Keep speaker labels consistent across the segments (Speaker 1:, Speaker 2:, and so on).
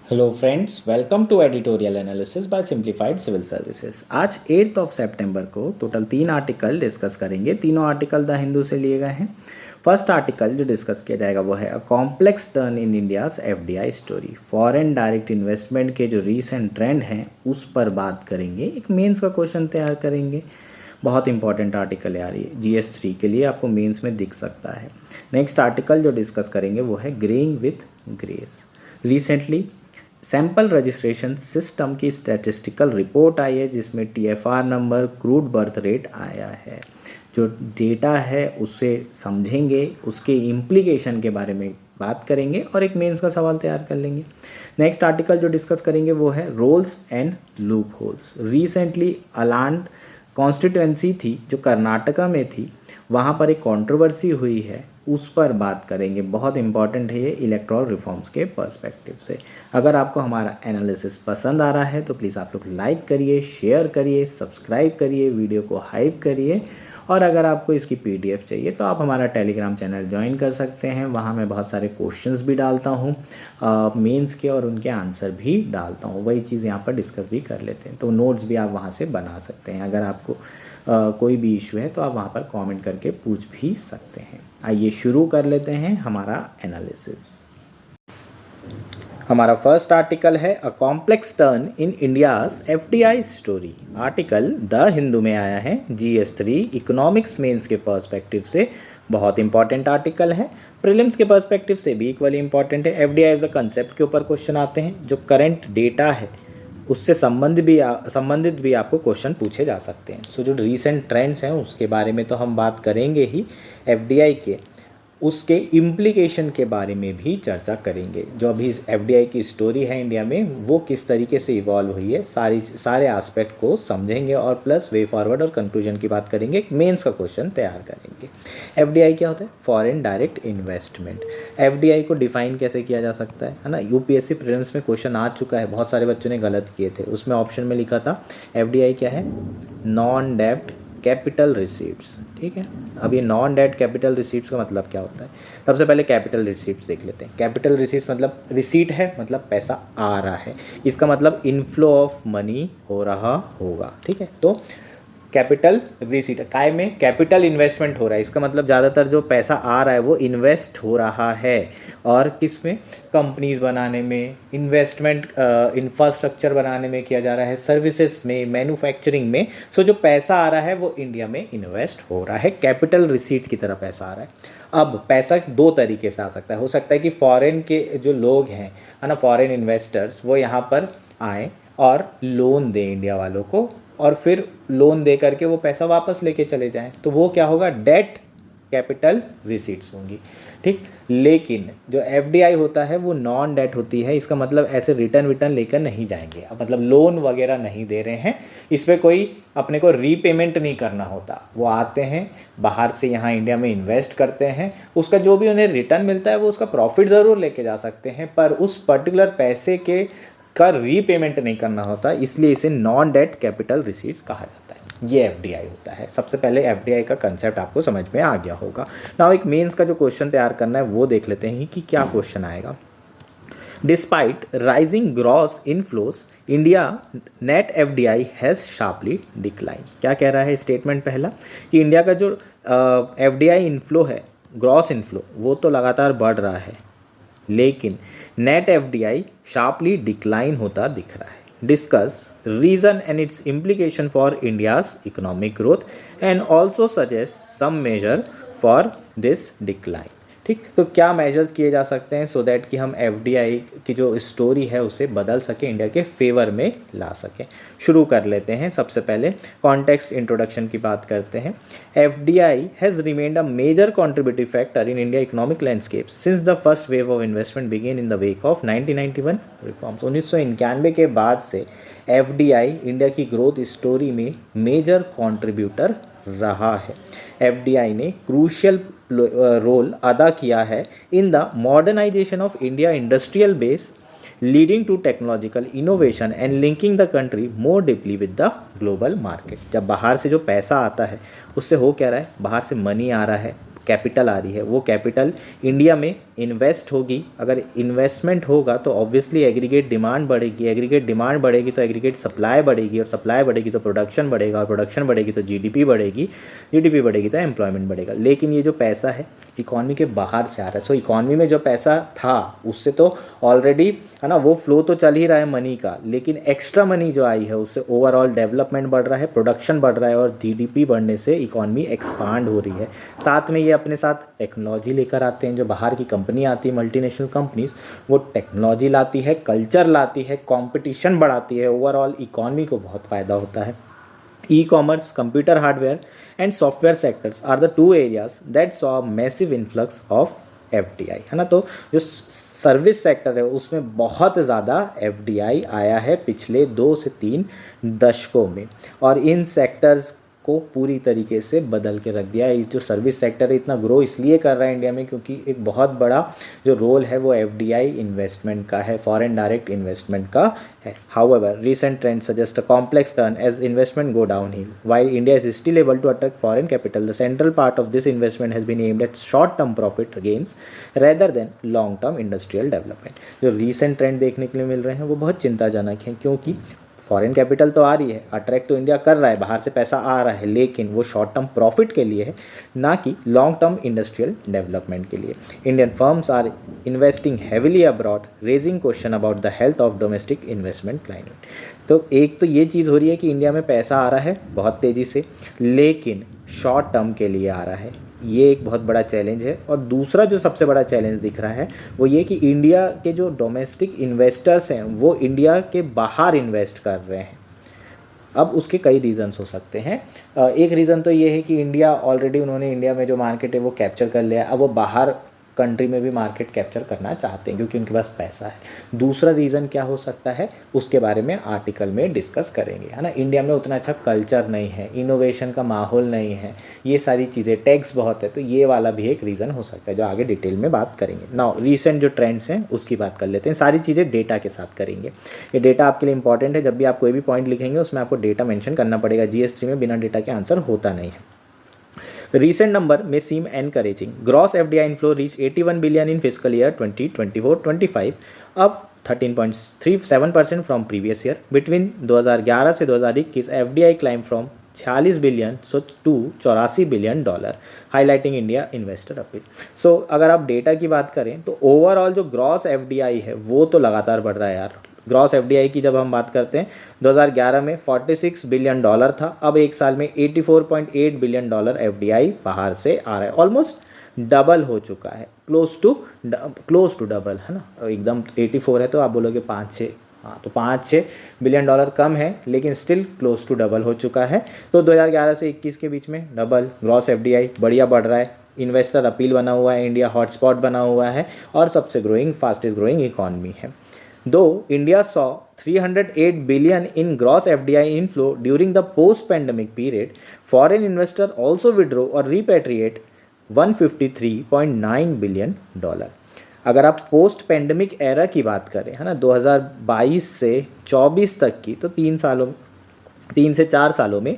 Speaker 1: Hello friends, welcome to editorial analysis by simplified civil services. आज 8 सितंबर को total 3 article discuss करेंगे। तीनों article the Hindu से लिए गए हैं। फर्स्ट आर्टिकल जो डिस्कस किया जाएगा वो है a complex turn in India's FDI story. Foreign direct investment के जो रीसेंट ट्रेंड हैं उस पर बात करेंगे। एक मेंस का क्वेश्चन तैयार करेंगे। बहुत इंपॉर्टेंट आर्टिकल है ये, GS3 के लिए आपको मेंस में दिख सकता है। नेक्स्ट आर्टिकल जो डिस्कस करेंगे वो है greying with grace. Recently sample registration system की स्टैटिस्टिकल रिपोर्ट आई है जिसमें TFR number, crude birth rate आया है। जो डेटा है उसे समझेंगे, उसके इम्प्लीकेशन के बारे में बात करेंगे और एक मेंस का सवाल तैयार कर लेंगे। नेक्स्ट आर्टिकल जो डिस्कस करेंगे वो है roles and loopholes. Recently Aland constituency थी जो कर्नाटका में थी, वहाँ पर एक कंट्रोवर्सी हुई है, उस पर बात करेंगे। बहुत इंपॉर्टेंट है ये इलेक्टोरल रिफॉर्म्स के पर्सपेक्टिव से। अगर आपको हमारा एनालिसिस पसंद आ रहा है तो प्लीज़ आप लोग लाइक करिए, शेयर करिए, सब्सक्राइब करिए, वीडियो को हाइप करिए। और अगर आपको इसकी PDF चाहिए तो आप हमारा टेलीग्राम चैनल ज्वाइन कर सकते हैं। वहाँ मैं बहुत सारे क्वेश्चंस भी डालता हूँ मेंस के, और उनके आंसर भी डालता हूँ। वही चीज़ यहाँ पर डिस्कस भी कर लेते हैं, तो नोट्स भी आप वहाँ से बना सकते हैं। अगर आपको कोई भी इशू है तो आप वहाँ पर कमेंट करके पूछ भी सकते हैं। आइए शुरू कर लेते हैं हमारा एनालिसिस। हमारा फर्स्ट आर्टिकल है a complex turn in India's FDI story. Article the Hindu में आया है GS3 इकोनॉमिक्स मेंस के पर्सपेक्टिव से। बहुत इंपॉर्टेंट आर्टिकल है, प्रीलिम्स के पर्सपेक्टिव से भी इक्वली इंपॉर्टेंट है। FDI एज अ कंसेप्ट के ऊपर क्वेश्चन आते हैं। जो करंट डेटा है उससे संबंधित भी आपको क्वेश्चन पूछे जा सकते हैं। सो जो रिसेंट ट्रेंड्स हैं उसके बारे में तो हम बात करेंगे ही, FDI के उसके इम्प्लीकेशन के बारे में भी चर्चा करेंगे। जो अभी FDI की स्टोरी है इंडिया में वो किस तरीके से इवॉल्व हुई है, सारे एस्पेक्ट को समझेंगे और प्लस वे फॉरवर्ड और कंक्लूजन की बात करेंगे। एक मेंस का क्वेश्चन तैयार करेंगे। FDI क्या होता है? Foreign direct investment. FDI को डिफाइन कैसे किया जा सकता है ना? UPSC प्रीलिम्स में क्वेश्चन आ चुका है, बहुत सारे बच्चों ने गलत किए थे। उसमें ऑप्शन में लिखा था FDI क्या है? नॉन डेब्ट कैपिटल रिसीट्स। ठीक है, अब ये नॉन डेट कैपिटल रिसीट्स का मतलब क्या होता है? सबसे पहले कैपिटल रिसीट्स देख लेते हैं। कैपिटल रिसीट्स मतलब रिसीट है, मतलब पैसा आ रहा है, इसका मतलब इनफ्लो ऑफ मनी हो रहा होगा। ठीक है, तो कैपिटल रिसीट काय में कैपिटल इन्वेस्टमेंट हो रहा है, इसका मतलब ज़्यादातर जो पैसा आ रहा है वो इन्वेस्ट हो रहा है। और किस में? कंपनीज बनाने में, इन्वेस्टमेंट इंफ्रास्ट्रक्चर बनाने में किया जा रहा है, सर्विसेज में, मैन्युफैक्चरिंग में। सो जो पैसा आ रहा है वो इंडिया में इन्वेस्ट हो रहा है, कैपिटल रिसीट की तरह पैसा आ रहा है। अब पैसा दो तरीके से आ सकता है। हो सकता है कि फॉरेन के जो लोग हैं है ना, फॉरेन इन्वेस्टर्स, वो यहाँ पर आएँ और लोन दें इंडिया वालों को, और फिर लोन दे करके वो पैसा वापस लेके चले जाएं, तो वो क्या होगा? डेट कैपिटल रिसीट्स होंगी। ठीक, लेकिन जो FDI होता है वो नॉन डेट होती है। इसका मतलब ऐसे रिटर्न लेकर नहीं जाएंगे, अब मतलब लोन वगैरह नहीं दे रहे हैं, इस पर कोई अपने को रीपेमेंट नहीं करना होता। वो आते हैं बाहर से, यहाँ इंडिया में इन्वेस्ट करते हैं, उसका जो भी उन्हें रिटर्न मिलता है वो उसका प्रॉफिट ज़रूर लेके जा सकते हैं, पर उस पर्टिकुलर पैसे के का रीपेमेंट नहीं करना होता, इसलिए इसे नॉन डेट कैपिटल रिसीट्स कहा जाता है। ये FDI होता है। सबसे पहले FDI का कंसेप्ट आपको समझ में आ गया होगा। नाउ एक मेंस का जो क्वेश्चन तैयार करना है वो देख लेते हैं कि क्या क्वेश्चन आएगा। Despite rising gross inflows India net FDI has sharply decline. क्या कह रहा है स्टेटमेंट पहला? कि इंडिया का जो FDI इनफ्लो है, ग्रॉस इनफ्लो, वो तो लगातार बढ़ रहा है, लेकिन नेट FDI शार्पली डिक्लाइन होता दिख रहा है। Discuss reason and its implication for India's economic growth and also suggest some measure for this decline. ठीक, तो क्या मेजर्स किए जा सकते हैं सो दैट कि हम FDI की जो स्टोरी है उसे बदल सकें, इंडिया के फेवर में ला सकें। शुरू कर लेते हैं। सबसे पहले कॉन्टेक्स्ट इंट्रोडक्शन की बात करते हैं। FDI has remained a major contributive factor in India economic landscape since the first wave of investment began in the wake of 1991 reforms. 1991 के बाद से FDI इंडिया की ग्रोथ स्टोरी में मेजर कॉन्ट्रीब्यूटर रहा है। FDI ने क्रूशियल रोल अदा किया है in the modernisation of India industrial base, leading to technological innovation and linking the country more deeply with the global market. जब बाहर से जो पैसा आता है उससे हो क्या रहा है? बाहर से मनी आ रहा है, कैपिटल आ रही है, वो कैपिटल इंडिया में इन्वेस्ट होगी, अगर इन्वेस्टमेंट होगा तो ऑब्वियसली एग्रीगेट डिमांड बढ़ेगी, एग्रीगेट डिमांड बढ़ेगी तो एग्रीगेट सप्लाई बढ़ेगी, और सप्लाई बढ़ेगी तो प्रोडक्शन बढ़ेगा, और प्रोडक्शन बढ़ेगी तो जीडीपी बढ़ेगी, जीडीपी बढ़ेगी तो एम्प्लॉयमेंट बढ़ेगा। लेकिन ये जो पैसा है इकॉनमी के बाहर से आ रहा है, सो इकॉनमी में जो पैसा था उससे तो ऑलरेडी है ना वो फ्लो तो चल ही रहा है मनी का, लेकिन एक्स्ट्रा मनी जो आई है उससे ओवरऑल डेवलपमेंट बढ़ रहा है, प्रोडक्शन बढ़ रहा है, और जीडीपी बढ़ने से इकॉनमी एक्सपांड हो रही है। साथ में ये अपने साथ टेक्नोलॉजी लेकर आते हैं, जो बाहर की कंपनी आती है मल्टीनेशनल कंपनीज, वो टेक्नोलॉजी लाती है, कल्चर लाती है, कंपटीशन बढ़ाती है, ओवरऑल इकॉनमी को बहुत फ़ायदा होता है। E-commerce, computer hardware and software sectors are the two areas that saw massive influx of FDI, है ना। तो जो सर्विस सेक्टर है उसमें बहुत ज़्यादा FDI आया है पिछले 2 से 3 दशकों में, और इन सेक्टर्स को पूरी तरीके से बदल के रख दिया है। ये जो सर्विस सेक्टर है इतना ग्रो इसलिए कर रहा है इंडिया में क्योंकि एक बहुत बड़ा जो रोल है वो FDI इन्वेस्टमेंट का है, फॉरेन डायरेक्ट इन्वेस्टमेंट का है। However recent trends suggest a complex turn as investment go downhill. While India is still able to attract foreign capital, the central part of this investment has been aimed at short-term profit gains rather than long-term industrial development. जो recent trend देखने के लिए मिल रहे हैं वो बहुत चिंताजनक हैं, क्योंकि फॉरेन कैपिटल तो आ रही है, अट्रैक्ट तो इंडिया कर रहा है, बाहर से पैसा आ रहा है, लेकिन वो शॉर्ट टर्म प्रॉफिट के लिए है, ना कि लॉन्ग टर्म इंडस्ट्रियल डेवलपमेंट के लिए। Indian firms are investing heavily abroad, raising question about the health of domestic investment climate. तो एक तो ये चीज़ हो रही है कि इंडिया में पैसा आ रहा है बहुत तेज़ी से, लेकिन शॉर्ट टर्म के लिए आ रहा है, ये एक बहुत बड़ा चैलेंज है। और दूसरा जो सबसे बड़ा चैलेंज दिख रहा है वो ये कि इंडिया के जो डोमेस्टिक इन्वेस्टर्स हैं वो इंडिया के बाहर इन्वेस्ट कर रहे हैं। अब उसके कई रीज़न्स हो सकते हैं। एक रीज़न तो ये है कि इंडिया ऑलरेडी उन्होंने इंडिया में जो मार्केट है वो कैप्चर कर लिया, अब वो बाहर कंट्री में भी मार्केट कैप्चर करना चाहते हैं क्योंकि उनके पास पैसा है। दूसरा रीज़न क्या हो सकता है उसके बारे में आर्टिकल में डिस्कस करेंगे, है ना। इंडिया में उतना अच्छा कल्चर नहीं है, इनोवेशन का माहौल नहीं है, ये सारी चीज़ें, टैक्स बहुत है, तो ये वाला भी एक रीज़न हो सकता है जो आगे डिटेल में बात करेंगे। नाउ रीसेंट जो ट्रेंड्स हैं उसकी बात कर लेते हैं, सारी चीज़ें डेटा के साथ करेंगे। ये डेटा आपके लिए इंपॉर्टेंट है, जब भी आप कोई भी पॉइंट लिखेंगे उसमें आपको डेटा मेंशन करना पड़ेगा। GS3 में बिना डेटा के आंसर होता नहीं है। Recent number may seem encouraging. Gross FDI inflow reached 81 billion in fiscal year 2024-25, up 13.37% from previous year. Between 2011 से 2021 FDI climbed from 46 billion to 84 billion dollar, highlighting India investor appeal. So अगर आप data की बात करें तो overall जो gross FDI है वो तो लगातार बढ़ रहा है यार। ग्रॉस FDI की जब हम बात करते हैं 2011 में 46 बिलियन डॉलर था, अब एक साल में 84.8 बिलियन डॉलर FDI बाहर से आ रहा है, ऑलमोस्ट डबल हो चुका है, क्लोज टू डबल, है ना। एकदम 84 है तो आप बोलोगे 5-6, हाँ तो 5-6 बिलियन डॉलर कम है, लेकिन स्टिल क्लोज टू डबल हो चुका है। तो 2011 से 21 के बीच में डबल ग्रॉस FDI बढ़िया बढ़ रहा है, इन्वेस्टर अपील बना हुआ है, इंडिया हॉटस्पॉट बना हुआ है और सबसे फास्टेस्ट ग्रोइंग इकॉनमी है। Though India saw 308 billion in gross FDI inflow during the post-pandemic period, foreign investors also withdrew or repatriate 153.9 billion dollar. अगर आप पोस्ट पेंडेमिक एरा की बात करें, है ना, 2022 से 24 तक की, तो 3 से 4 सालों में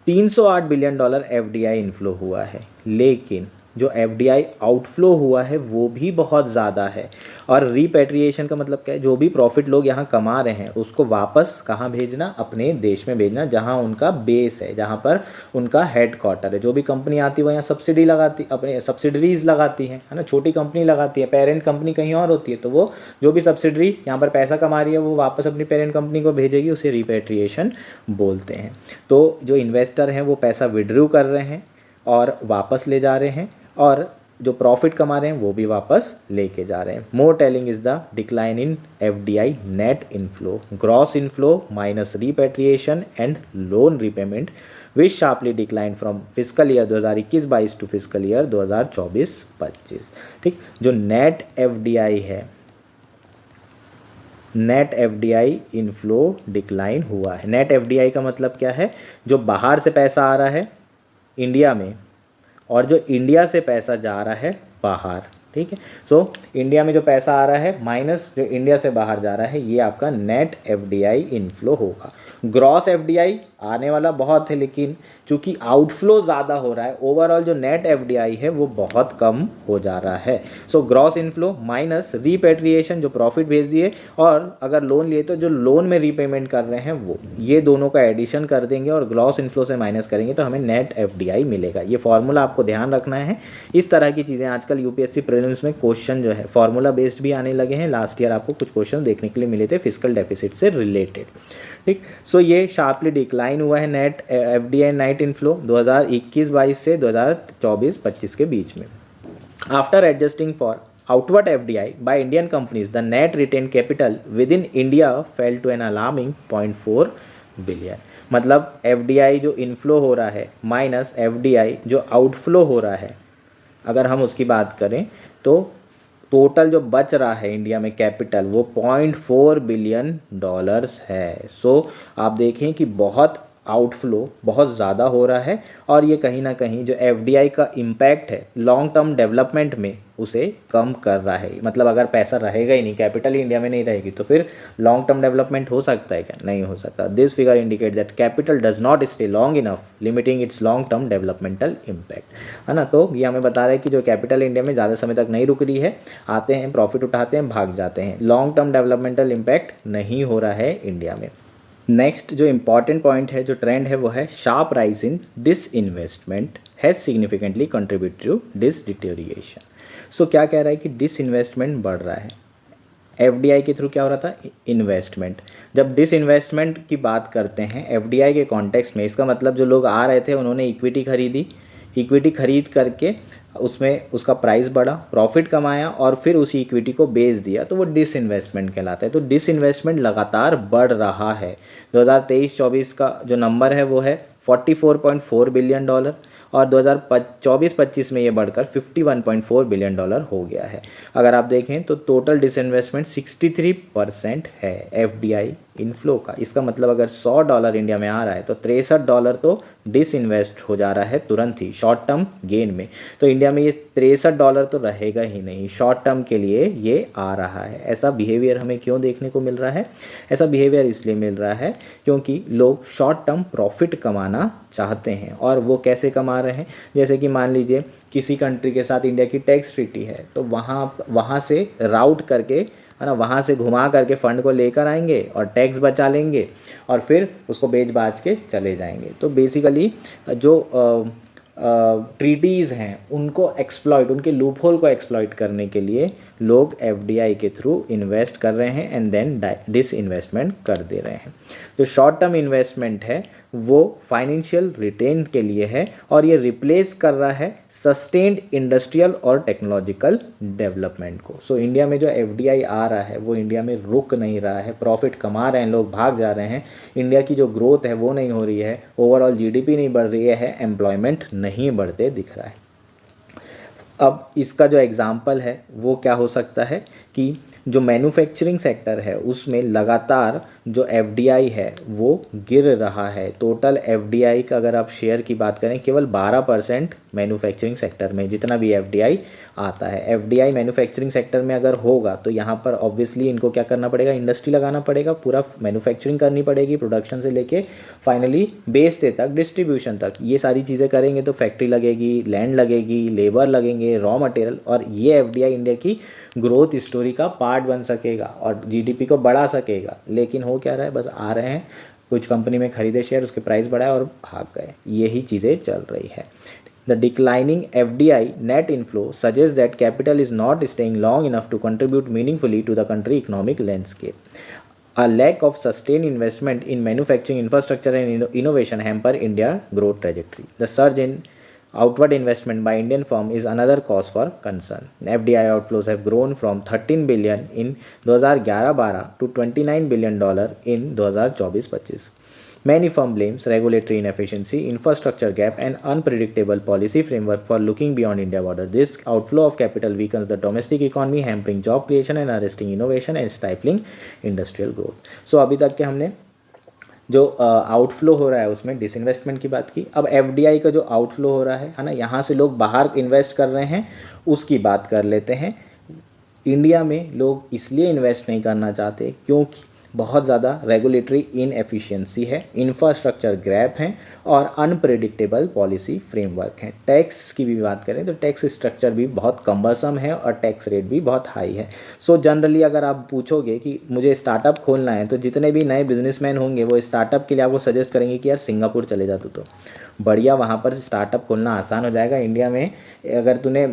Speaker 1: 308 बिलियन डॉलर FDI इनफ्लो हुआ है, लेकिन जो FDI आउटफ्लो हुआ है वो भी बहुत ज़्यादा है। और रिपेट्रिएशन का मतलब क्या है, जो भी प्रॉफिट लोग यहाँ कमा रहे हैं उसको वापस कहाँ भेजना, अपने देश में भेजना जहाँ उनका बेस है, जहाँ पर उनका हेड क्वार्टर है। जो भी कंपनी आती है वो यहाँ सब्सिडी लगाती, अपने सब्सिडरीज लगाती हैं, है ना, छोटी कंपनी लगाती है, पेरेंट कंपनी कहीं और होती है, तो वो जो भी सब्सिडरी यहाँ पर पैसा कमा रही है वो वापस अपनी पेरेंट कंपनी को भेजेगी, उसे रिपेट्रिएशन बोलते हैं। तो जो इन्वेस्टर हैं वो पैसा विड्रू कर रहे हैं और वापस ले जा रहे हैं, और जो प्रॉफिट कमा रहे हैं वो भी वापस लेके जा रहे हैं। More telling is the decline in FDI net inflow, gross inflow minus repatriation and loan repayment which sharply decline from physical year 2021-22 to physical year 2024-25। ठीक, जो नेट FDI है, नेट FDI इनफ्लो डिक्लाइन हुआ है। Net FDI का मतलब क्या है, जो बाहर से पैसा आ रहा है इंडिया में और जो इंडिया से पैसा जा रहा है बाहर, ठीक है। सो इंडिया में जो पैसा आ रहा है माइनस जो इंडिया से बाहर जा रहा है, ये आपका नेट एफडीआई इनफ्लो होगा। ग्रॉस एफडीआई आने वाला बहुत है, लेकिन चूंकि आउटफ्लो ज़्यादा हो रहा है, ओवरऑल जो नेट एफडीआई है वो बहुत कम हो जा रहा है। सो ग्रॉस इनफ्लो माइनस रीपेट्रिएशन जो प्रॉफिट भेज दिए, और अगर लोन लिए तो जो लोन में रीपेमेंट कर रहे हैं वो, ये दोनों का एडिशन कर देंगे और ग्रॉस इनफ्लो से माइनस करेंगे तो हमें नेट एफडीआई मिलेगा। ये फॉर्मूला आपको ध्यान रखना है। इस तरह की चीज़ें आजकल यूपीएससी प्रीलिम्स में क्वेश्चन जो है फॉर्मूला बेस्ड भी आने लगे हैं। लास्ट ईयर आपको कुछ क्वेश्चन देखने के लिए मिले थे फिजिकल डेफिसिट से रिलेटेड, ठीक। सो ये शार्पली डिक्लाइन हुआ है नेट एफडीआई नेट इनफ्लो 2021-22 से 2024-25 के बीच में। After adjusting for outward FDI by Indian companies, the net retained capital within India fell to an alarming 0.4 billion. मतलब FDI जो इनफ्लो हो रहा है माइनस FDI जो आउटफ्लो हो रहा है, अगर हम उसकी बात करें तो टोटल जो बच रहा है इंडिया में कैपिटल वो 0.4 बिलियन डॉलर्स है। सो आप देखें कि बहुत आउटफ्लो बहुत ज़्यादा हो रहा है, और ये कहीं ना कहीं जो एफडीआई का इम्पैक्ट है लॉन्ग टर्म डेवलपमेंट में उसे कम कर रहा है। मतलब अगर पैसा रहेगा ही नहीं, कैपिटल ही इंडिया में नहीं रहेगी, तो फिर लॉन्ग टर्म डेवलपमेंट हो सकता है क्या? नहीं हो सकता। This figure indicate that capital does not stay long enough, limiting it's long term developmental impact, है ना। तो ये हमें बता रहा है कि जो कैपिटल इंडिया में ज़्यादा समय तक नहीं रुक रही है, आते हैं प्रॉफिट उठाते हैं भाग जाते हैं, लॉन्ग टर्म डेवलपमेंटल इम्पैक्ट नहीं हो रहा है इंडिया में। नेक्स्ट जो इम्पॉर्टेंट पॉइंट है, जो ट्रेंड है, वो है sharp rise in disinvestment has significantly contributed to this deterioration. सो क्या कह रहा है कि डिस इन्वेस्टमेंट बढ़ रहा है। एफडीआई के थ्रू क्या हो रहा था? इन्वेस्टमेंट। जब डिस इन्वेस्टमेंट की बात करते हैं एफडीआई के कॉन्टेक्स्ट में, इसका मतलब जो लोग आ रहे थे उन्होंने इक्विटी खरीदी, इक्विटी खरीद करके उसमें उसका प्राइस बढ़ा, प्रॉफिट कमाया और फिर उसी इक्विटी को बेच दिया, तो वो डिस इन्वेस्टमेंट कहलाता है। तो डिस इन्वेस्टमेंट लगातार बढ़ रहा है। 2023-24 का जो नंबर है वो है $44.4 बिलियन, और 2024-25 में ये बढ़कर $51.4 बिलियन हो गया है। अगर आप देखें तो टोटल डिसइन्वेस्टमेंट 63% है एफडीआई इनफ्लो का। इसका मतलब अगर $100 इंडिया में आ रहा है तो $63 तो डिसइन्वेस्ट हो जा रहा है तुरंत ही शॉर्ट टर्म गेन में। तो इंडिया में ये $63 तो रहेगा ही नहीं, शॉर्ट टर्म के लिए ये आ रहा है। ऐसा बिहेवियर हमें क्यों देखने को मिल रहा है? ऐसा बिहेवियर इसलिए मिल रहा है क्योंकि लोग शॉर्ट टर्म प्रॉफिट कमाना चाहते हैं। और वो कैसे कमा रहे हैं? जैसे कि मान लीजिए किसी कंट्री के साथ इंडिया की टैक्स ट्रीटी है, तो वहाँ से राउट करके, है ना, वहाँ से घुमा करके फंड को लेकर आएंगे और टैक्स बचा लेंगे और फिर उसको बेच बाच के चले जाएंगे। तो बेसिकली जो ट्रीटीज़ हैं उनको एक्सप्लॉइट, उनके लूप होल को एक्सप्लॉइट करने के लिए लोग एफडीआई के थ्रू इन्वेस्ट कर रहे हैं एंड देन डिस इन्वेस्टमेंट कर दे रहे हैं। जो शॉर्ट टर्म इन्वेस्टमेंट है वो फाइनेंशियल रिटेन के लिए है और ये रिप्लेस कर रहा है सस्टेन्ड इंडस्ट्रियल और टेक्नोलॉजिकल डेवलपमेंट को। सो इंडिया में जो एफडीआई आ रहा है वो इंडिया में रुक नहीं रहा है, प्रॉफिट कमा रहे हैं लोग, भाग जा रहे हैं। इंडिया की जो ग्रोथ है वो नहीं हो रही है, ओवरऑल जीडीपी नहीं बढ़ रही है, एम्प्लॉयमेंट नहीं बढ़ते दिख रहा है। अब इसका जो एग्ज़ाम्पल है वो क्या हो सकता है कि जो मैन्युफैक्चरिंग सेक्टर है उसमें लगातार जो एफडीआई है वो गिर रहा है। टोटल एफडीआई का अगर आप शेयर की बात करें केवल 12% मैन्युफैक्चरिंग सेक्टर में जितना भी एफडीआई आता है। एफडीआई मैन्युफैक्चरिंग सेक्टर में अगर होगा तो यहाँ पर ऑब्वियसली इनको क्या करना पड़ेगा? इंडस्ट्री लगाना पड़ेगा, पूरा मैन्युफैक्चरिंग करनी पड़ेगी, प्रोडक्शन से लेके फाइनली बेचते तक, डिस्ट्रीब्यूशन तक। ये सारी चीज़ें करेंगे तो फैक्ट्री लगेगी, लैंड लगेगी, लेबर लगेंगे, रॉ मटेरियल, और ये एफडीआई इंडिया की ग्रोथ स्टोरी का पार्ट बन सकेगा और जीडीपी को बढ़ा सकेगा। लेकिन हो क्या रहा है? बस आ रहे हैं, कुछ कंपनी में खरीदे शेयर, उसके प्राइस बढ़ाए और भाग गए। यही चीज़ें चल रही है। The declining FDI net inflow suggests that capital is not staying long enough to contribute meaningfully to the country economic landscape. A lack of sustained investment in manufacturing infrastructure and innovation hamper India's growth trajectory. The surge in outward investment by Indian firm is another cause for concern. FDI outflows have grown from 13 billion in 2011-12 to $29 billion in 2024-25. Many firm blames regulatory inefficiency, infrastructure gap, and unpredictable policy framework for looking beyond India border. This outflow of capital weakens the domestic economy, hampering job creation and arresting innovation and stifling industrial growth. So अभी तक के हमने जो outflow हो रहा है उसमें disinvestment की बात की। अब एफडीआई का जो आउटफ्लो हो रहा है ना, यहाँ से लोग बाहर इन्वेस्ट कर रहे हैं, उसकी बात कर लेते हैं। इंडिया में लोग इसलिए इन्वेस्ट नहीं करना चाहते क्योंकि बहुत ज़्यादा रेगुलेटरी इनएफिशिएंसी है, इंफ्रास्ट्रक्चर गैप हैं और अनप्रेडिक्टेबल पॉलिसी फ्रेमवर्क हैं। टैक्स की भी बात करें तो टैक्स स्ट्रक्चर भी बहुत कम्बरसम है और टैक्स रेट भी बहुत हाई है। सो जनरली अगर आप पूछोगे कि मुझे स्टार्टअप खोलना है, तो जितने भी नए बिजनेसमैन होंगे वो स्टार्टअप के लिए आपको सजेस्ट करेंगे कि यार सिंगापुर चले जा तो बढ़िया, वहाँ पर स्टार्टअप खोलना आसान हो जाएगा। इंडिया में अगर तूने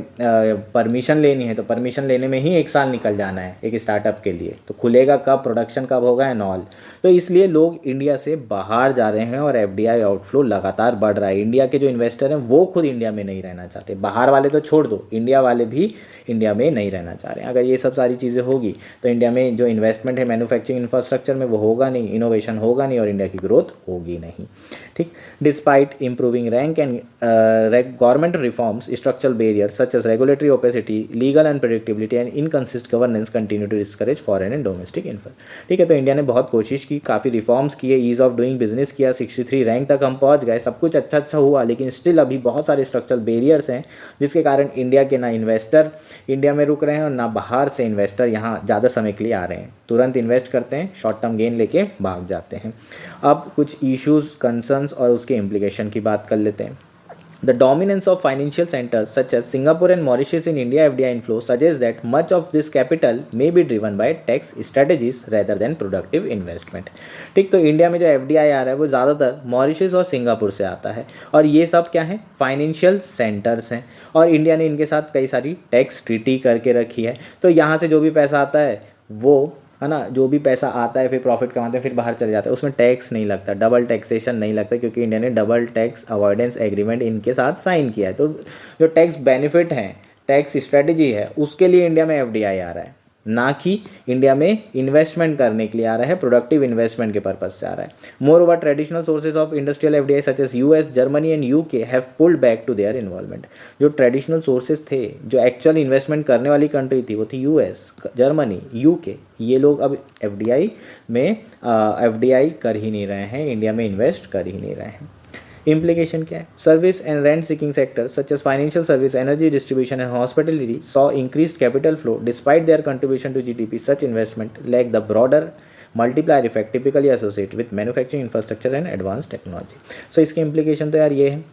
Speaker 1: परमिशन लेनी है तो परमिशन लेने में ही 1 साल निकल जाना है एक स्टार्टअप के लिए, तो खुलेगा कब, प्रोडक्शन कब होगा एंड ऑल। तो इसलिए लोग इंडिया से बाहर जा रहे हैं और एफडीआई आउटफ्लो लगातार बढ़ रहा है। इंडिया के जो इन्वेस्टर हैं वो खुद इंडिया में नहीं रहना चाहते, बाहर वाले तो छोड़ दो, इंडिया वाले भी इंडिया में नहीं रहना चाह रहे हैं। अगर ये सब सारी चीज़ें होगी तो इंडिया में जो इन्वेस्टमेंट है मैन्युफैक्चरिंग इंफ्रास्ट्रक्चर में वो होगा नहीं, इनोवेशन होगा नहीं और इंडिया की ग्रोथ होगी नहीं। ठीक, despite improving rank and government reforms, structural barriers such as regulatory opacity, legal unpredictability and inconsistent governance continue to discourage foreign and domestic investment। ठीक है, तो इंडिया ने बहुत कोशिश की, काफ़ी रिफॉर्म्स किए, ईज ऑफ डूइंग बिजनेस किया, 63 रैंक तक हम पहुंच गए, सब कुछ अच्छा हुआ, लेकिन स्टिल अभी बहुत सारे स्ट्रक्चरल बैरियर्स हैं जिसके कारण इंडिया के ना इन्वेस्टर इंडिया में रुक रहे हैं और ना बाहर से इन्वेस्टर यहाँ ज़्यादा समय के लिए आ रहे हैं। तुरंत इन्वेस्ट करते हैं, शॉर्ट टर्म गेन लेके भाग जाते हैं। अब कुछ इश्यूज, कंसर्न्स और उसके इम्प्लीकेशन की बात कर लेते हैं। The dominance of financial centers such as Singapore and Mauritius in India FDI inflow suggests that much of this capital may be driven by tax strategies rather than productive investment। ठीक, तो India में जो FDI आ रहा है वो ज़्यादातर Mauritius और Singapore से आता है और ये सब क्या है, फाइनेंशियल सेंटर्स हैं और इंडिया ने इनके साथ कई सारी टैक्स ट्रीटी करके रखी है। तो यहाँ से जो भी पैसा आता है वो है ना, जो भी पैसा आता है फिर प्रॉफिट कमाते हैं, फिर बाहर चले जाते हैं, उसमें टैक्स नहीं लगता, डबल टैक्सेशन नहीं लगता क्योंकि इंडिया ने डबल टैक्स अवॉइडेंस एग्रीमेंट इनके साथ साइन किया है। तो जो टैक्स बेनिफिट हैं, टैक्स स्ट्रेटजी है, उसके लिए इंडिया में एफडीआई आ रहा है, ना कि इंडिया में इन्वेस्टमेंट करने के लिए आ रहा है, प्रोडक्टिव इन्वेस्टमेंट के पर्पज से आ रहा है। Moreover traditional sources of industrial FDI such as US, Germany and UK have pulled back to their involvement. जो ट्रेडिशनल सोर्सेज थे, जो एक्चुअल इन्वेस्टमेंट करने वाली कंट्री थी, वो थी यूएस, जर्मनी, यूके। ये लोग अब एफडीआई कर ही नहीं रहे हैं, इंडिया में इन्वेस्ट कर ही नहीं रहे हैं। इम्प्लीकेशन क्या है? Service and rent seeking sector such as financial service, energy distribution and hospitality saw increased capital flow despite their contribution to GDP. Such investment lack the broader multiplier effect typically associate with manufacturing infrastructure and advance technology. So इसके implication तो यार ये है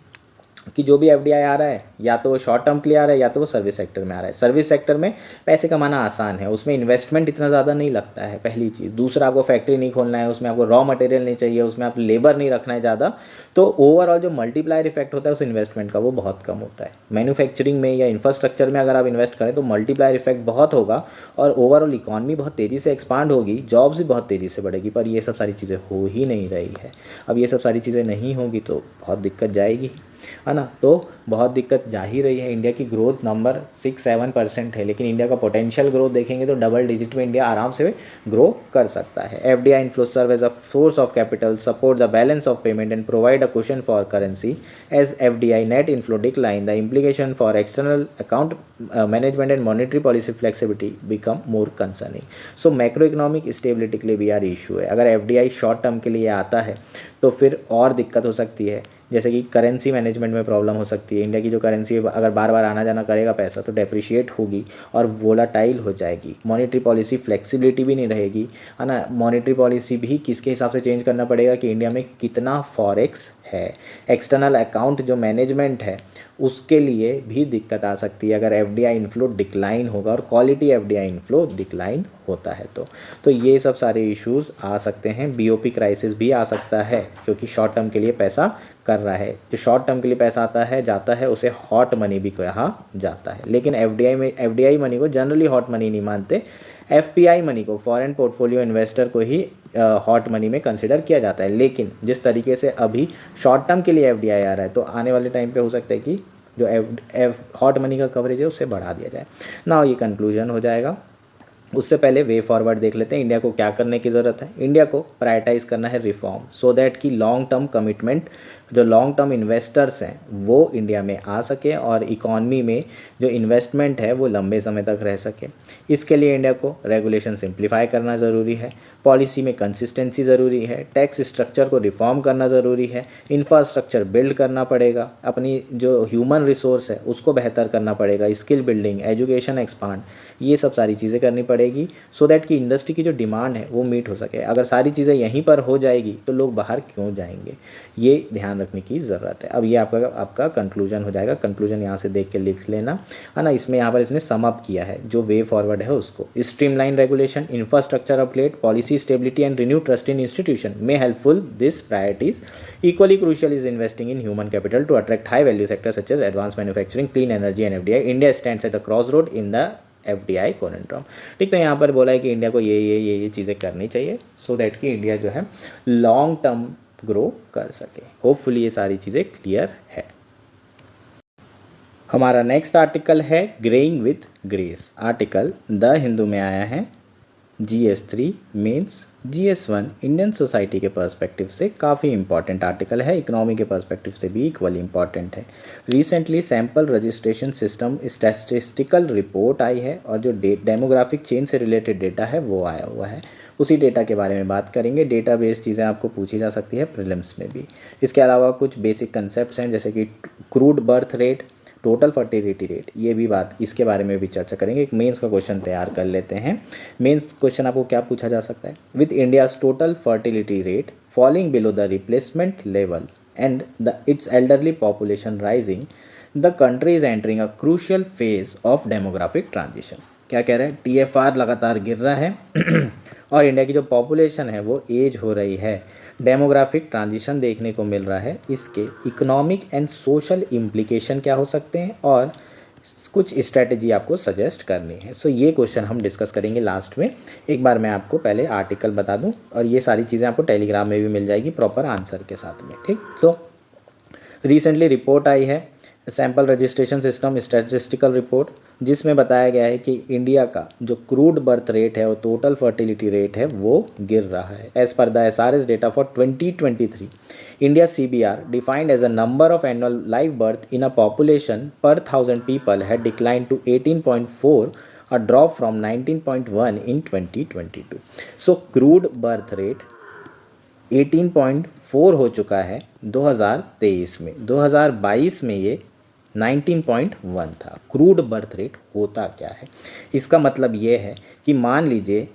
Speaker 1: कि जो भी FDI आ रहा है या तो वो शॉर्ट टर्म के लिए आ रहा है या तो वो सर्विस सेक्टर में आ रहा है। सर्विस सेक्टर में पैसे कमाना आसान है, उसमें इन्वेस्टमेंट इतना ज़्यादा नहीं लगता है, पहली चीज़। दूसरा, आपको फैक्ट्री नहीं खोलना है, उसमें आपको रॉ मटेरियल नहीं चाहिए, उसमें आप लेबर नहीं रखना है ज़्यादा, तो ओवरऑल जो मल्टीप्लायर इफेक्ट होता है उस इन्वेस्टमेंट का वो बहुत कम होता है। मैन्युफैक्चरिंग में या इंफ्रास्ट्रक्चर में अगर आप इन्वेस्ट करें तो मल्टीप्लायर इफेक्ट बहुत होगा और ओवरऑल इकॉनमी बहुत तेज़ी से एक्सपांड होगी, जॉब्स भी बहुत तेज़ी से बढ़ेगी, पर ये सब सारी चीज़ें हो ही नहीं रही है। अब ये सब सारी चीज़ें नहीं होगी तो बहुत दिक्कत जाएगी, है ना। तो बहुत दिक्कत जा ही रही है। इंडिया की ग्रोथ नंबर 6-7% है, लेकिन इंडिया का पोटेंशियल ग्रोथ देखेंगे तो डबल डिजिट में इंडिया आराम से ग्रो कर सकता है। FDI inflow serve as a source of capital, support the balance of payment and provide a cushion for currency. As FDI net inflow decline, the implication for external account management and monetary policy flexibility become more concerning. So macro economic stability के लिए भी यार issue है। अगर FDI short term के लिए आता है तो फिर और दिक्कत हो सकती है, जैसे कि करेंसी मैनेजमेंट में प्रॉब्लम हो सकती है। इंडिया की जो करेंसी अगर बार बार आना जाना करेगा पैसा तो डेप्रिशिएट होगी और वोलाटाइल हो जाएगी। मॉनेटरी पॉलिसी फ्लेक्सिबिलिटी भी नहीं रहेगी, है ना। मॉनेटरी पॉलिसी भी किसके हिसाब से चेंज करना पड़ेगा कि इंडिया में कितना फॉरेक्स है। एक्सटर्नल अकाउंट जो मैनेजमेंट है उसके लिए भी दिक्कत आ सकती है अगर एफडीआई इनफ्लो डिक्लाइन होगा और क्वालिटी एफडीआई इनफ्लो डिक्लाइन होता है तो ये सब सारे इश्यूज आ सकते हैं। बीओपी क्राइसिस भी आ सकता है क्योंकि शॉर्ट टर्म के लिए पैसा कर रहा है। जो शॉर्ट टर्म के लिए पैसा आता है जाता है उसे हॉट मनी भी कहा जाता है, लेकिन एफडीआई मनी को जनरली हॉट मनी नहीं मानते। एफपीआई मनी को, फॉरेन पोर्टफोलियो इन्वेस्टर को ही हॉट मनी में कंसिडर किया जाता है। लेकिन जिस तरीके से अभी शॉर्ट टर्म के लिए एफडीआई आ रहा है तो आने वाले टाइम पे हो सकता है कि जो हॉट मनी का कवरेज है उससे बढ़ा दिया जाए ना। ये कंक्लूजन हो जाएगा। उससे पहले वे फॉरवर्ड देख लेते हैं। इंडिया को क्या करने की ज़रूरत है? इंडिया को प्रायोरिटाइज करना है रिफॉर्म, सो दैट कि लॉन्ग टर्म कमिटमेंट जो लॉन्ग टर्म इन्वेस्टर्स हैं वो इंडिया में आ सके और इकॉनमी में जो इन्वेस्टमेंट है वो लंबे समय तक रह सके। इसके लिए इंडिया को रेगुलेशन सिंप्लीफाई करना ज़रूरी है, पॉलिसी में कंसिस्टेंसी ज़रूरी है, टैक्स स्ट्रक्चर को रिफॉर्म करना ज़रूरी है, इंफ्रास्ट्रक्चर बिल्ड करना पड़ेगा, अपनी जो ह्यूमन रिसोर्स है उसको बेहतर करना पड़ेगा, स्किल बिल्डिंग, एजुकेशन एक्सपांड, ये सब सारी चीज़ें करनी पड़ेगी सो दैट कि इंडस्ट्री की जो डिमांड है वो मीट हो सके। अगर सारी चीज़ें यहीं पर हो जाएगी तो लोग बाहर क्यों जाएंगे, ये ध्यान रखने की ज़रूरत है। अब ये आपका कंक्लूजन हो जाएगा, कंक्लूजन यहाँ से देख के लिख लेना है ना। इसमें यहाँ पर इसने सम अप किया है जो वे फॉरवर्ड है उसको। Streamline regulation, infrastructure upgrade, policy stability and renew trust in institution may helpful this priorities. Equally crucial is investing in human capital to attract high value sectors such as advance manufacturing, clean energy and FDI. India stands at the cross road in the FDI conundrum. ठीक, तो यहाँ पर बोला है कि India को ये चीज़ें करनी चाहिए सो दैट कि इंडिया जो है लॉन्ग टर्म ग्रो कर सके। होपफुली ये सारी चीज़ें क्लियर है। हमारा नेक्स्ट आर्टिकल है greying with grace. Article the Hindu में आया है GS3 mains GS1 Indian society के पर्सपेक्टिव से काफ़ी इंपॉर्टेंट आर्टिकल है, इकोनॉमी के पर्सपेक्टिव से भी इक्वली इंपॉर्टेंट है। Recently sample registration system statistical report आई है और जो डेमोग्राफिक चेंज से रिलेटेड डेटा है वो आया हुआ है, उसी डेटा के बारे में बात करेंगे। डेटा बेस्ड चीज़ें आपको पूछी जा सकती है प्रीलिम्स में भी। इसके अलावा कुछ बेसिक कंसेप्ट हैं जैसे कि crude birth rate, total fertility rate, ये भी बात इसके बारे में भी चर्चा करेंगे। एक मेंस का क्वेश्चन तैयार कर लेते हैं। मेंस क्वेश्चन आपको क्या पूछा जा सकता है? With India's total fertility rate falling below the replacement level and it's elderly population rising, the country is entering a crucial phase of demographic transition. क्या कह रहे हैं? TFR लगातार गिर रहा है और इंडिया की जो पॉपुलेशन है वो एज हो रही है, डेमोग्राफिक ट्रांजिशन देखने को मिल रहा है। इसके इकोनॉमिक एंड सोशल इम्प्लीकेशन क्या हो सकते हैं और कुछ स्ट्रेटजी आपको सजेस्ट करनी है। सो ये क्वेश्चन हम डिस्कस करेंगे लास्ट में। एक बार मैं आपको पहले आर्टिकल बता दूं और ये सारी चीज़ें आपको टेलीग्राम में भी मिल जाएगी प्रॉपर आंसर के साथ में। ठीक, सो रिसेंटली रिपोर्ट आई है sample registration system statistical report, जिसमें बताया गया है कि इंडिया का जो क्रूड बर्थ रेट है और टोटल फर्टिलिटी रेट है वो गिर रहा है। As per the SRS data for 2023, India CBR defined as a number of annual live birth in a population per 1000 people had decline to 18.4, a drop from 19.1 in 2022। So crude birth rate 18.4 हो चुका है 2023 में, 2022 में ये 19.1 था। Crude birth rate होता क्या है? इसका मतलब ये है कि मान लीजिए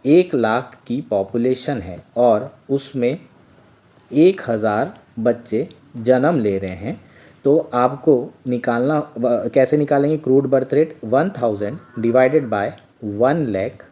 Speaker 1: 1 लाख की पॉपुलेशन है और उसमें 1000 बच्चे जन्म ले रहे हैं, तो आपको निकालना कैसे निकालेंगे? Crude birth rate 1000 divided by 1 lakh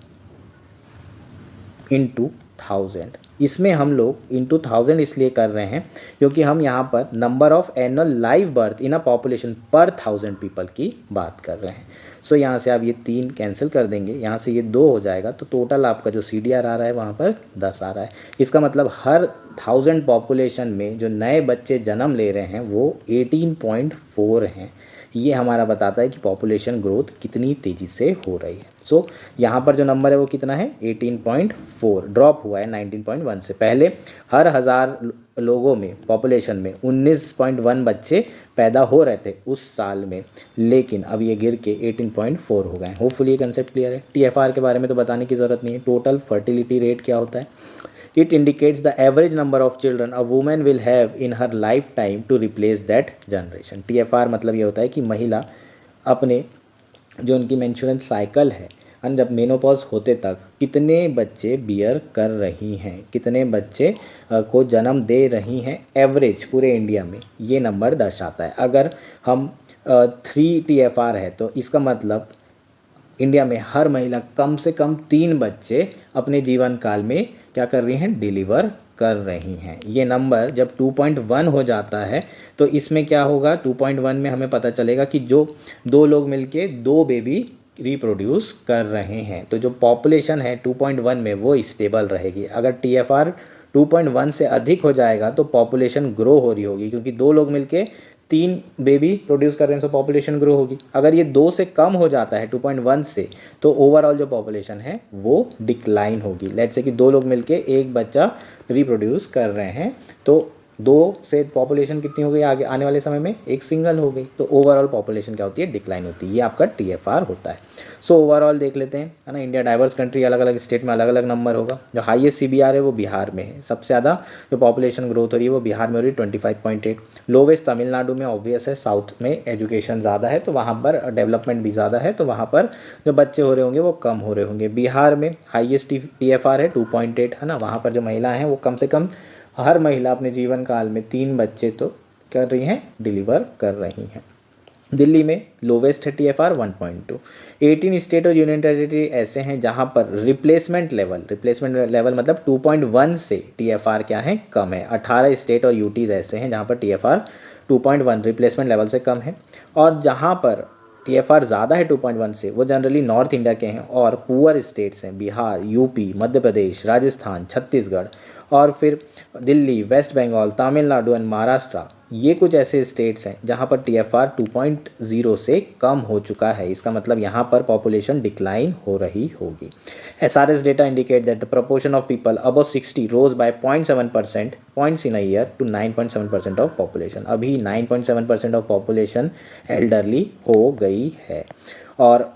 Speaker 1: into 1000। इसमें हम लोग इंटू 1000 इसलिए कर रहे हैं क्योंकि हम यहाँ पर number of annual live birth in a population per 1000 people की बात कर रहे हैं। सो यहाँ से आप ये 3 कैंसिल कर देंगे, यहाँ से ये 2 हो जाएगा, तो टोटल आपका जो CDR आ रहा है वहाँ पर 10 आ रहा है। इसका मतलब हर 1000 पॉपुलेशन में जो नए बच्चे जन्म ले रहे हैं वो 18.4 हैं। ये हमारा बताता है कि पॉपुलेशन ग्रोथ कितनी तेज़ी से हो रही है। सो यहाँ पर जो नंबर है वो कितना है? 18.4, ड्रॉप हुआ है 19.1 से। पहले हर 1000 लोगों में पॉपुलेशन में 19.1 बच्चे पैदा हो रहे थे उस साल में, लेकिन अब ये गिर के 18.4 हो गए। होपफुली ये कंसेप्ट क्लियर है। TFR के बारे में तो बताने की ज़रूरत नहीं है। टोटल फर्टिलिटी रेट क्या होता है? It indicates the average number of children a woman will have in her lifetime to replace that generation. TFR मतलब ये होता है कि महिला अपने जो उनकी मेंस्ट्रुअल साइकिल है और जब मेनोपॉज होते तक कितने बच्चे बियर कर रही हैं, कितने बच्चे को जन्म दे रही हैं एवरेज पूरे इंडिया में, ये नंबर दर्शाता है। अगर हम 3 TFR है तो इसका मतलब इंडिया में हर महिला कम से कम 3 बच्चे अपने जीवन काल में क्या कर रही हैं? डिलीवर कर रही हैं। ये नंबर जब 2.1 हो जाता है तो इसमें क्या होगा? 2.1 में हमें पता चलेगा कि जो 2 लोग मिलके 2 बेबी रिप्रोड्यूस कर रहे हैं, तो जो पॉपुलेशन है 2.1 में वो स्टेबल रहेगी। अगर TFR 2.1 से अधिक हो जाएगा तो पॉपुलेशन ग्रो हो रही होगी, क्योंकि 2 लोग मिलके 3 बेबी प्रोड्यूस कर रहे हैं तो पॉपुलेशन ग्रो होगी। अगर ये 2 से कम हो जाता है 2.1 से, तो ओवरऑल जो पॉपुलेशन है वो डिक्लाइन होगी। लेट्स से कि 2 लोग मिलके 1 बच्चा रिप्रोड्यूस कर रहे हैं, तो दो से पॉपुलेशन कितनी हो गई आगे आने वाले समय में, एक सिंगल हो गई, तो ओवरऑल पॉपुलेशन क्या होती है, डिक्लाइन होती है। ये आपका TFR होता है। सो ओवरऑल देख लेते हैं, है ना। इंडिया डाइवर्स कंट्री, अलग अलग स्टेट में अलग अलग नंबर होगा। जो हाईएस्ट CBR है वो बिहार में है, सबसे ज़्यादा जो पॉपुलेशन ग्रोथ हो रही है वो बिहार में हो रही है 25.8। लोवेस्ट तमिलनाडु में, ऑब्वियस है, साउथ में एजुकेशन ज़्यादा है तो वहाँ पर डेवलपमेंट भी ज़्यादा है, तो वहाँ पर जो बच्चे हो रहे होंगे वो कम हो रहे होंगे। बिहार में हाईएस्ट TFR है 2.8, है ना। वहाँ पर जो महिला हैं वो कम से कम हर महिला अपने जीवन काल में 3 बच्चे तो कर रही हैं, डिलीवर कर रही हैं। दिल्ली में लोवेस्ट है TFR 1.2। 18 स्टेट और यूनियन टेरिटरी ऐसे हैं जहां पर रिप्लेसमेंट लेवल मतलब 2.1 से TFR क्या है, कम है। 18 स्टेट और यूटीज़ ऐसे हैं जहां पर TFR 2.1 रिप्लेसमेंट लेवल से कम है। और जहां पर TFR ज़्यादा है 2.1 से, वो जनरली नॉर्थ इंडिया के हैं और पुअर स्टेट्स हैं, बिहार, यूपी, मध्य प्रदेश, राजस्थान, छत्तीसगढ़, और फिर दिल्ली, वेस्ट बंगाल, तमिलनाडु एंड महाराष्ट्र। ये कुछ ऐसे स्टेट्स हैं जहाँ पर TFR 2.0 से कम हो चुका है। इसका मतलब यहाँ पर पॉपुलेशन डिक्लाइन हो रही होगी। SRS data indicate that the proportion of people above 60 rose by 0.7% points in a year to 9.7% of population. अभी 9.7% ऑफ पॉपुलेशन एल्डरली हो गई है। और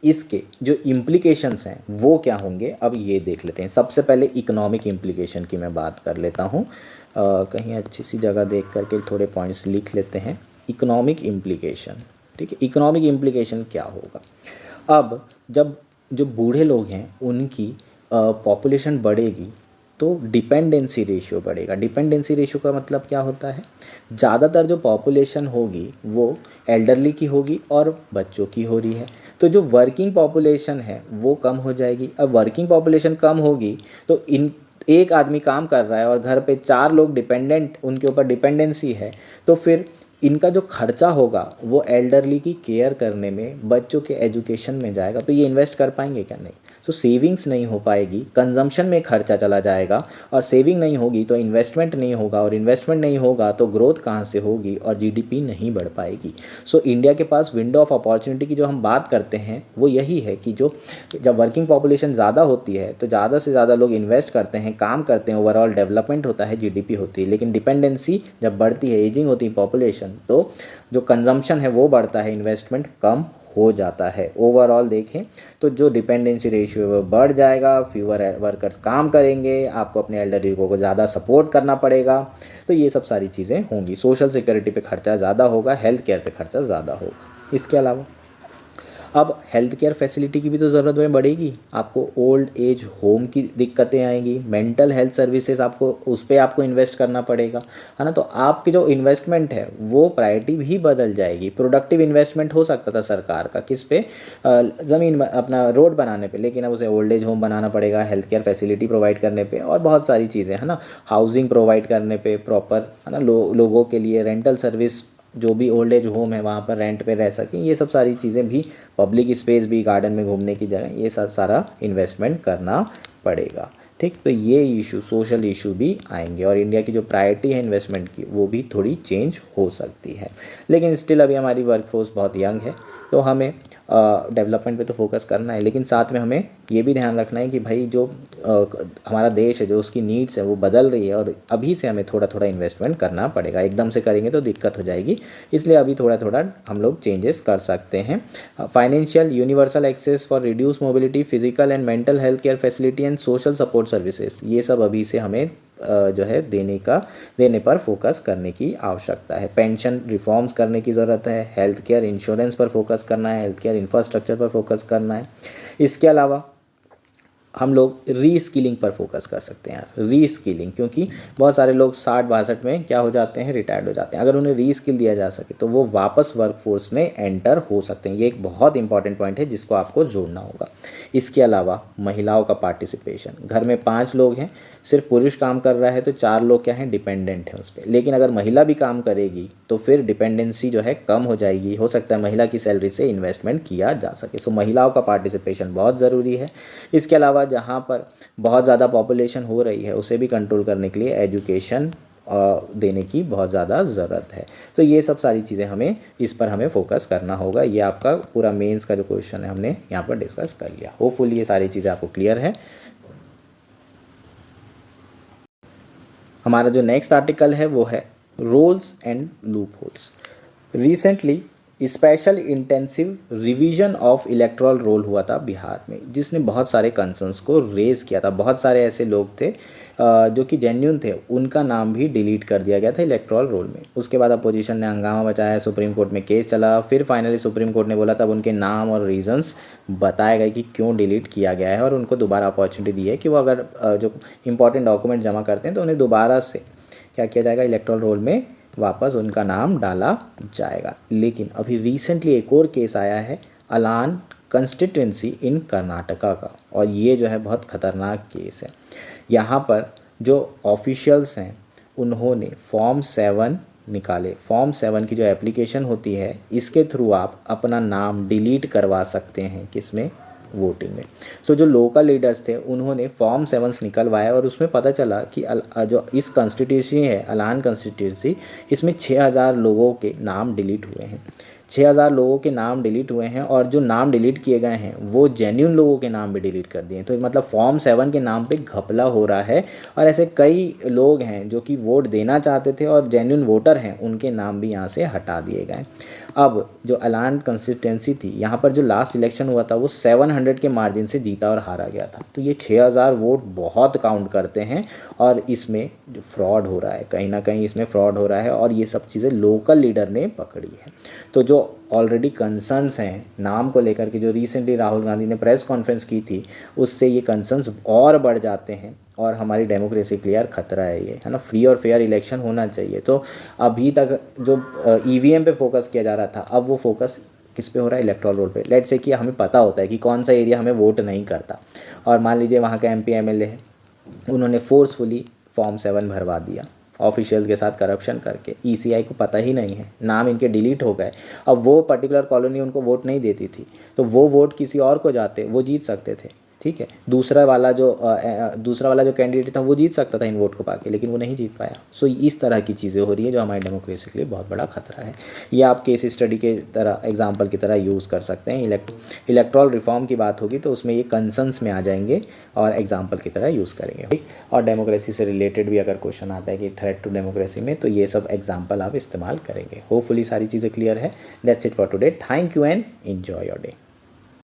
Speaker 1: इसके जो इम्प्लीकेशंस हैं वो क्या होंगे, अब ये देख लेते हैं। सबसे पहले इकोनॉमिक इम्प्लीकेशन की मैं बात कर लेता हूँ। कहीं अच्छी सी जगह देख करके थोड़े पॉइंट्स लिख लेते हैं। इकोनॉमिक इम्प्लीकेशन, ठीक है। इकोनॉमिक इम्प्लीकेशन क्या होगा, अब जब जो बूढ़े लोग हैं उनकी पॉपुलेशन बढ़ेगी तो डिपेंडेंसी रेशियो बढ़ेगा। डिपेंडेंसी रेशियो का मतलब क्या होता है, ज़्यादातर जो पॉपुलेशन होगी वो एल्डरली की होगी और बच्चों की हो रही है, तो जो वर्किंग पॉपुलेशन है वो कम हो जाएगी। अब वर्किंग पॉपुलेशन कम होगी तो इन एक आदमी काम कर रहा है और घर पे 4 लोग डिपेंडेंट, उनके ऊपर डिपेंडेंसी है, तो फिर इनका जो खर्चा होगा वो एल्डरली की केयर करने में, बच्चों के एजुकेशन में जाएगा। तो ये इन्वेस्ट कर पाएंगे क्या, नहीं। सो सेविंग्स नहीं हो पाएगी, कंजम्पशन में खर्चा चला जाएगा, और सेविंग नहीं होगी तो इन्वेस्टमेंट नहीं होगा, और इन्वेस्टमेंट नहीं होगा तो ग्रोथ कहाँ से होगी, और GDP नहीं बढ़ पाएगी। सो इंडिया के पास विंडो ऑफ अपॉर्चुनिटी की जो हम बात करते हैं वो यही है कि जब वर्किंग पॉपुलेशन ज़्यादा होती है तो ज़्यादा से ज़्यादा लोग इन्वेस्ट करते हैं, काम करते हैं, ओवरऑल डेवलपमेंट होता है, GDP होती है। लेकिन डिपेंडेंसी जब बढ़ती है, एजिंग होती है पॉपुलेशन, तो जो कंजम्पशन है वो बढ़ता है, इन्वेस्टमेंट कम हो जाता है। ओवरऑल देखें तो जो डिपेंडेंसी रेशियो है वो बढ़ जाएगा, फ्यूअर वर्कर्स काम करेंगे, आपको अपने एल्डरली को ज़्यादा सपोर्ट करना पड़ेगा, तो ये सब सारी चीज़ें होंगी। सोशल सिक्योरिटी पे खर्चा ज़्यादा होगा, हेल्थ केयर पे खर्चा ज़्यादा होगा। इसके अलावा अब हेल्थ केयर फैसिलिटी की भी तो ज़रूरत में बढ़ेगी, आपको ओल्ड एज होम की दिक्कतें आएंगी, मेंटल हेल्थ सर्विसेज आपको उस पर आपको इन्वेस्ट करना पड़ेगा, है ना। तो आपकी जो इन्वेस्टमेंट है वो प्रायोरिटी भी बदल जाएगी। प्रोडक्टिव इन्वेस्टमेंट हो सकता था सरकार का किस पे, ज़मीन अपना रोड बनाने पे, लेकिन अब उसे ओल्ड एज होम बनाना पड़ेगा, हेल्थ केयर फैसिलिटी प्रोवाइड करने पे, और बहुत सारी चीज़ें, है ना, हाउसिंग प्रोवाइड करने पे प्रॉपर, है ना, लोगों के लिए रेंटल सर्विस, जो भी ओल्ड एज होम है वहाँ पर रेंट पे रह सकें, ये सब सारी चीज़ें भी, पब्लिक स्पेस भी, गार्डन में घूमने की जगह, ये सारा इन्वेस्टमेंट करना पड़ेगा, ठीक। तो ये इशू, सोशल इशू भी आएंगे, और इंडिया की जो प्रायोरिटी है इन्वेस्टमेंट की वो भी थोड़ी चेंज हो सकती है। लेकिन स्टिल अभी हमारी वर्कफोर्स बहुत यंग है, तो हमें डेवलपमेंट पे तो फोकस करना है, लेकिन साथ में हमें ये भी ध्यान रखना है कि भाई जो हमारा देश है, जो उसकी नीड्स है वो बदल रही है, और अभी से हमें थोड़ा थोड़ा इन्वेस्टमेंट करना पड़ेगा। एकदम से करेंगे तो दिक्कत हो जाएगी, इसलिए अभी थोड़ा थोड़ा हम लोग चेंजेस कर सकते हैं। Financial universal access for reduce mobility, physical and mental health care facility and social support services, ये सब अभी से हमें जो है देने पर फोकस करने की आवश्यकता है। पेंशन रिफॉर्म्स करने की ज़रूरत है, हेल्थ केयर इंश्योरेंस पर फोकस करना है, हेल्थ केयर इंफ्रास्ट्रक्चर पर फोकस करना है। इसके अलावा हम लोग रीस्किलिंग पर फोकस कर सकते हैं यार, रीस्किलिंग, क्योंकि बहुत सारे लोग 60-62 में क्या हो जाते हैं, रिटायर्ड हो जाते हैं। अगर उन्हें रीस्किल दिया जा सके तो वो वापस वर्कफोर्स में एंटर हो सकते हैं। ये एक बहुत इंपॉर्टेंट पॉइंट है जिसको आपको जोड़ना होगा। इसके अलावा महिलाओं का पार्टिसिपेशन, घर में 5 लोग हैं, सिर्फ पुरुष काम कर रहा है तो 4 लोग क्या हैं, डिपेंडेंट हैं उस पर। लेकिन अगर महिला भी काम करेगी तो फिर डिपेंडेंसी जो है कम हो जाएगी, हो सकता है महिला की सैलरी से इन्वेस्टमेंट किया जा सके। सो महिलाओं का पार्टिसिपेशन बहुत ज़रूरी है। इसके अलावा जहाँ पर बहुत ज़्यादा पॉपुलेशन हो रही है उसे भी कंट्रोल करने के लिए एजुकेशन देने की बहुत ज़्यादा ज़रूरत है। तो ये सब सारी चीज़ें हमें, इस पर हमें फोकस करना होगा। ये आपका पूरा मेंस का जो क्वेश्चन है हमने यहाँ पर डिस्कस कर लिया। होपफुली ये सारी चीज़ें आपको क्लियर है। हमारा जो नेक्स्ट आर्टिकल है वो है roles and loopholes. Recently special intensive revision of electoral roll हुआ था बिहार में, जिसने बहुत सारे कंसर्न्स को रेज किया था। बहुत सारे ऐसे लोग थे जो कि जेन्युइन थे, उनका नाम भी डिलीट कर दिया गया था इलेक्टोरल रोल में। उसके बाद अपोजिशन ने हंगामा मचाया, सुप्रीम कोर्ट में केस चला, फिर फाइनली सुप्रीम कोर्ट ने बोला तब उनके नाम और रीजंस बताए गए कि क्यों डिलीट किया गया है, और उनको दोबारा अपॉर्चुनिटी दी है कि वो अगर जो इंपॉर्टेंट डॉक्यूमेंट जमा करते हैं तो उन्हें दोबारा से क्या किया जाएगा, इलेक्टोरल रोल में वापस उनका नाम डाला जाएगा। लेकिन अभी रिसेंटली एक और केस आया है अलान कंस्टिट्यूंसी इन कर्नाटका का, और ये जो है बहुत ख़तरनाक केस है। यहाँ पर जो ऑफिशियल्स हैं उन्होंने फॉर्म 7 निकाले। फॉर्म 7 की जो एप्लीकेशन होती है, इसके थ्रू आप अपना नाम डिलीट करवा सकते हैं, किसमें, वोटिंग में। सो जो लोकल लीडर्स थे उन्होंने फॉर्म 7 निकलवाया, और उसमें पता चला कि जो इस कॉन्स्टिट्यूंसी है अलान कॉन्स्टिट्यूंसी, इसमें 6000 लोगों के नाम डिलीट हुए हैं। 6000 लोगों के नाम डिलीट हुए हैं, और जो नाम डिलीट किए गए हैं वो जेन्युइन लोगों के नाम भी डिलीट कर दिए। तो मतलब फॉर्म 7 के नाम पे घपला हो रहा है, और ऐसे कई लोग हैं जो कि वोट देना चाहते थे और जेन्युइन वोटर हैं, उनके नाम भी यहाँ से हटा दिए गए। अब जो अलान कंस्टिट्यूंसी थी, यहाँ पर जो लास्ट इलेक्शन हुआ था वो 700 के मार्जिन से जीता और हारा गया था। तो ये 6000 वोट बहुत काउंट करते हैं, और इसमें जो फ्रॉड हो रहा है, कहीं ना कहीं इसमें फ्रॉड हो रहा है, और ये सब चीज़ें लोकल लीडर ने पकड़ी है। तो जो ऑलरेडी कंसर्न्स हैं नाम को लेकर के, जो रिसेंटली राहुल गांधी ने प्रेस कॉन्फ्रेंस की थी, उससे ये कंसर्न्स और बढ़ जाते हैं, और हमारी डेमोक्रेसी के लिए यार खतरा है ये, है ना। फ्री और फेयर इलेक्शन होना चाहिए। तो अभी तक जो ईवीएम पे फोकस किया जा रहा था, अब वो फोकस किस पे हो रहा है, इलेक्टोरल रोल पे। लेट्स से कि हमें पता होता है कि कौन सा एरिया हमें वोट नहीं करता, और मान लीजिए वहाँ का एमपी एमएलए है, उन्होंने फोर्सफुली फॉर्म 7 भरवा दिया ऑफिशियल के साथ करप्शन करके, ईसीआई को पता ही नहीं है, नाम इनके डिलीट हो गए। अब वो पर्टिकुलर कॉलोनी उनको वोट नहीं देती थी, तो वो वोट किसी और को जाते, वो जीत सकते थे, ठीक है। दूसरा वाला जो कैंडिडेट था वो जीत सकता था इन वोट को पाके, लेकिन वो नहीं जीत पाया। सो इस तरह की चीज़ें हो रही है जो हमारी डेमोक्रेसी के लिए बहुत बड़ा खतरा है। ये आप केस स्टडी के तरह, एग्जाम्पल की तरह यूज़ कर सकते हैं। इलेक्ट्रल रिफॉर्म की बात होगी तो उसमें ये कंसर्न्स में आ जाएंगे, और एग्जाम्पल की तरह यूज़ करेंगे, ठीक। और डेमोक्रेसी से रिलेटेड भी अगर क्वेश्चन आता है कि थ्रेट टू डेमोक्रेसी में, तो ये सब एग्जाम्पल आप इस्तेमाल करेंगे। होपफुली सारी चीज़ें क्लियर है। That's it for today. Thank you and enjoy your day.